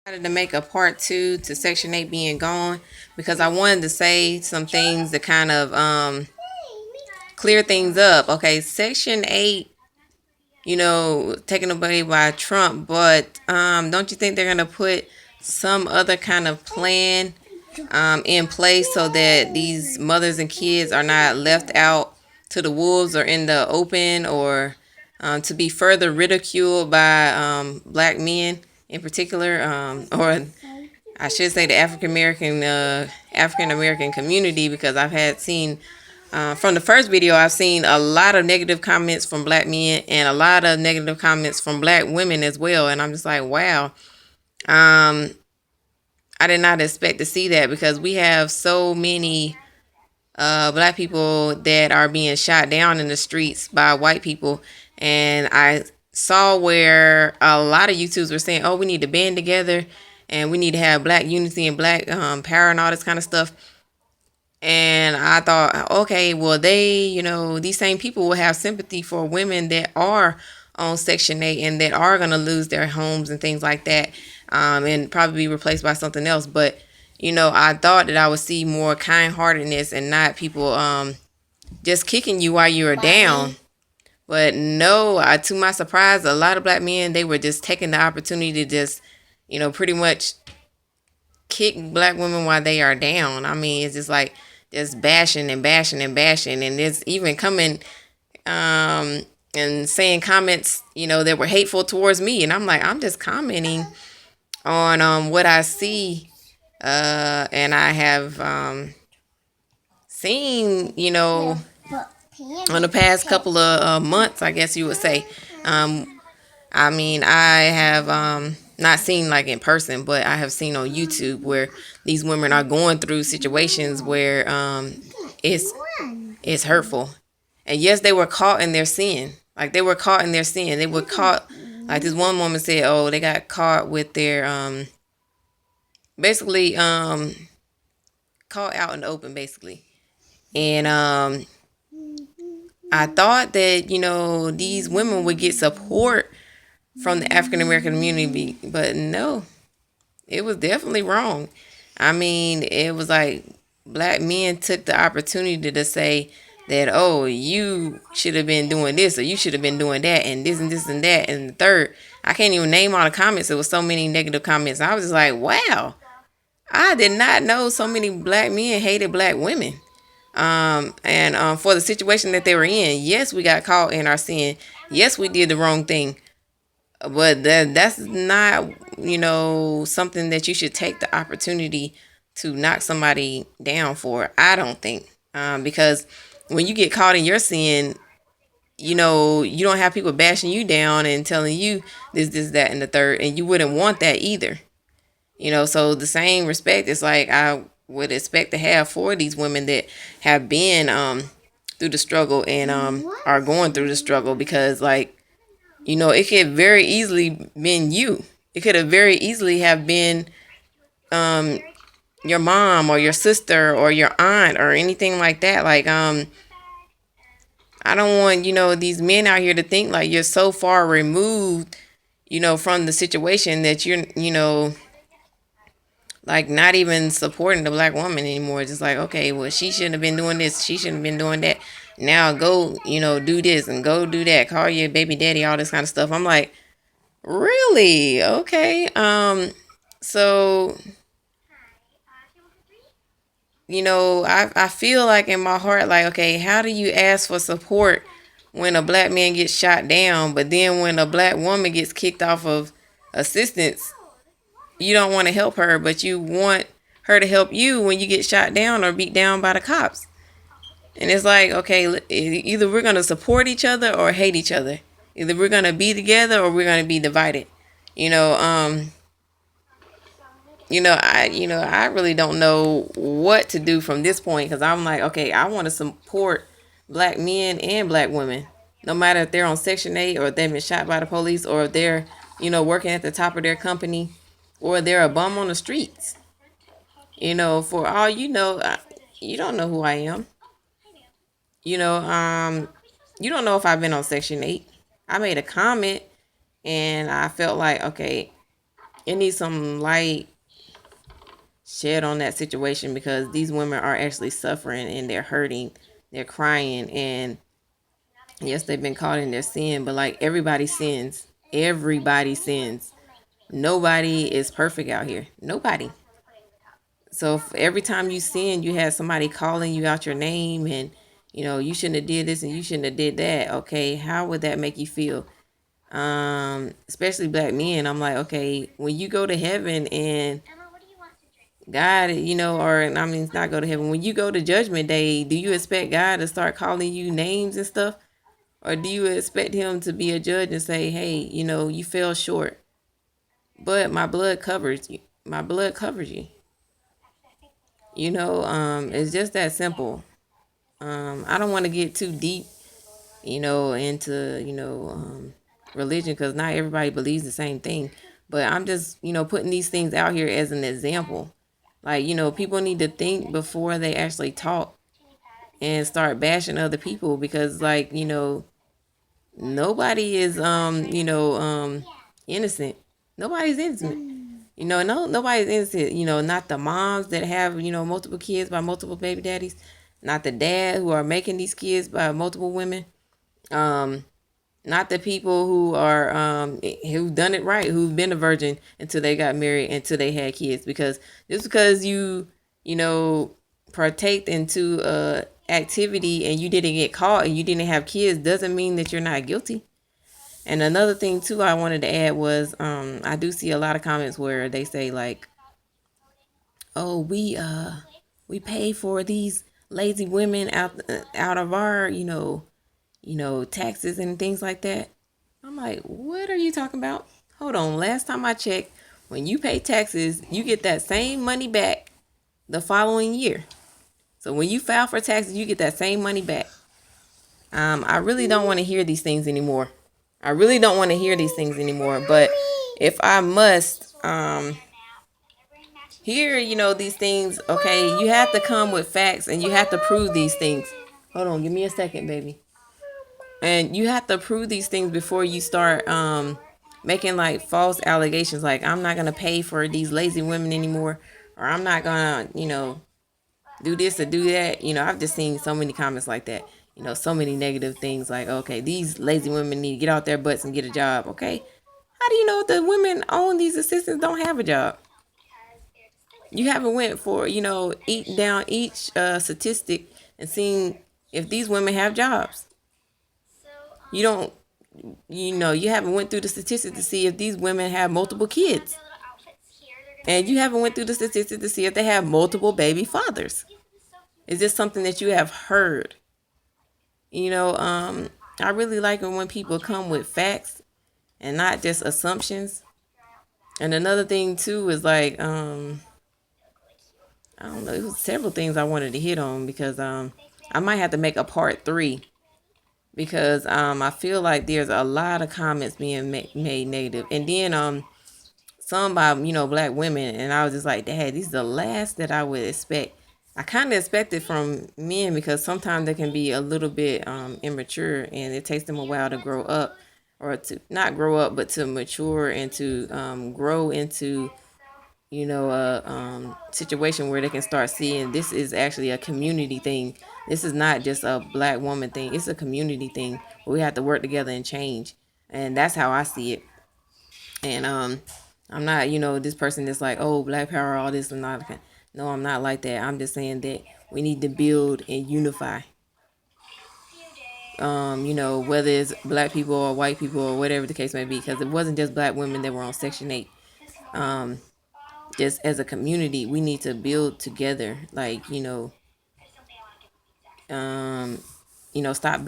Decided to make a part two to Section 8 being gone because I wanted to say some things to kind of clear things up. Okay, Section 8, taken away by Trump, but don't you think they're going to put some other kind of plan in place so that these mothers and kids are not left out to the wolves or in the open or to be further ridiculed by black men in particular, or I should say the African American community, because I've had seen from the first video, I've seen a lot of negative comments from black men and a lot of negative comments from black women as well, and I'm just like, wow. I did not expect to see that because we have so many black people that are being shot down in the streets by white people, and I saw where a lot of YouTubers were saying, "Oh, we need to band together, and we need to have black unity and black power and all this kind of stuff." And I thought, okay, well, these same people will have sympathy for women that are on Section 8 and that are going to lose their homes and things like that, and probably be replaced by something else. But, I thought that I would see more kind heartedness and not people just kicking you while you were down. But no, to my surprise, a lot of black men, they were just taking the opportunity to just, pretty much kick black women while they are down. I mean, it's just like just bashing and bashing and bashing, and it's even coming and saying comments, that were hateful towards me, and I'm like, I'm just commenting on what I see, and I have seen, on the past couple of months, I guess you would say. I mean, I have not seen like in person, but I have seen on YouTube where these women are going through situations where it's it's hurtful. And yes, they were caught in their sin. Like they were caught in their sin. They were caught. Like this one woman said, "Oh, they got caught with their basically caught out in the open, basically." And I thought that these women would get support from the African American community, but no, it was definitely wrong. I mean, it was like black men took the opportunity to say that, oh, you should have been doing this or you should have been doing that and this and that and the third. I can't even name all the comments. There was so many negative comments. I was just like, wow, I did not know so many black men hated black women. And for the situation that they were in, yes, we got caught in our sin. Yes, we did the wrong thing. But that's not, something that you should take the opportunity to knock somebody down for. I don't think. Because when you get caught in your sin, you don't have people bashing you down and telling you this, that, and the third. And you wouldn't want that either. So the same respect is like I would expect to have for these women that have been through the struggle and are going through the struggle, because like, it could very easily been you. It could have very easily have been your mom or your sister or your aunt or anything like that. Like I don't want these men out here to think like you're so far removed, from the situation that you're like not even supporting the black woman anymore. Just like, okay, well, she shouldn't have been doing this. She shouldn't have been doing that. Now go, do this and go do that. Call your baby daddy, all this kind of stuff. I'm like, really? Okay. So, I feel like in my heart, like, okay, how do you ask for support when a black man gets shot down, but then when a black woman gets kicked off of assistance, you don't want to help her, but you want her to help you when you get shot down or beat down by the cops. And it's like, okay, either we're going to support each other or hate each other. Either we're going to be together or we're going to be divided. You know, um, I really don't know what to do from this point, because I'm like, okay, I want to support black men and black women, no matter if they're on Section 8 or if they've been shot by the police or if they're, working at the top of their company or they're a bum on the streets. For all you don't know who I am. You know, um, you don't know if I've been on Section 8. I made a comment and I felt like, okay, it needs some light shed on that situation because these women are actually suffering and they're hurting, they're crying, and yes, they've been caught in their sin, but like everybody sins. Everybody sins. Nobody is perfect out here. Nobody. So if every time you sin, you have somebody calling you out your name and you shouldn't have did this and you shouldn't have did that. Okay, how would that make you feel? Especially black men. I'm like, okay, when you go to heaven and God, or I mean, it's not go to heaven. When you go to Judgment Day, do you expect God to start calling you names and stuff? Or do you expect him to be a judge and say, hey, you fell short, but my blood covers you. My blood covers you. It's just that simple. I don't want to get too deep, into, religion because not everybody believes the same thing. But I'm just, putting these things out here as an example. Like, people need to think before they actually talk and start bashing other people because, like, nobody is innocent. Nobody's innocent. No, nobody's innocent. Not the moms that have multiple kids by multiple baby daddies, not the dad who are making these kids by multiple women. Um, Not the people who are who've done it right, who've been a virgin until they got married, until they had kids. Because just because you know partake into activity and you didn't get caught and you didn't have kids doesn't mean that you're not guilty. And another thing too I wanted to add was I do see a lot of comments where they say like, oh, we pay for these lazy women out of our taxes and things like that. I'm like, what are you talking about? Hold on. Last time I checked, when you pay taxes, you get that same money back the following year. So when you file for taxes, you get that same money back. I really don't want to hear these things anymore. I really don't want to hear these things anymore. But if I must hear, these things, okay, you have to come with facts and you have to prove these things. Hold on, give me a second, baby. And you have to prove these things before you start making like false allegations like I'm not going to pay for these lazy women anymore, or I'm not going to, do this or do that. I've just seen so many comments like that. So many negative things like, okay, these lazy women need to get out their butts and get a job. Okay. How do you know the women own these assistants don't have a job? You haven't went for, eat down each statistic and seen if these women have jobs. You don't, you haven't went through the statistics to see if these women have multiple kids. And you haven't went through the statistics to see if they have multiple baby fathers. Is this something that you have heard? I really like it when people come with facts and not just assumptions. And another thing too is like, I don't know, it was several things I wanted to hit on because I might have to make a part 3 because I feel like there's a lot of comments being made negative, and then some by black women, and I was just like, Dad, these are the last that I would expect. I kind of expect it from men because sometimes they can be a little bit immature, and it takes them a while to grow up, or to not grow up, but to mature and to grow into a situation where they can start seeing this is actually a community thing. This is not just a black woman thing. It's a community thing where we have to work together and change. And that's how I see it. And I'm not, this person that's like, oh, black power, all this and that. No, I'm not like that. I'm just saying that we need to build and unify. Whether it's black people or white people or whatever the case may be, because it wasn't just black women that were on Section 8. Just as a community, we need to build together, like, stop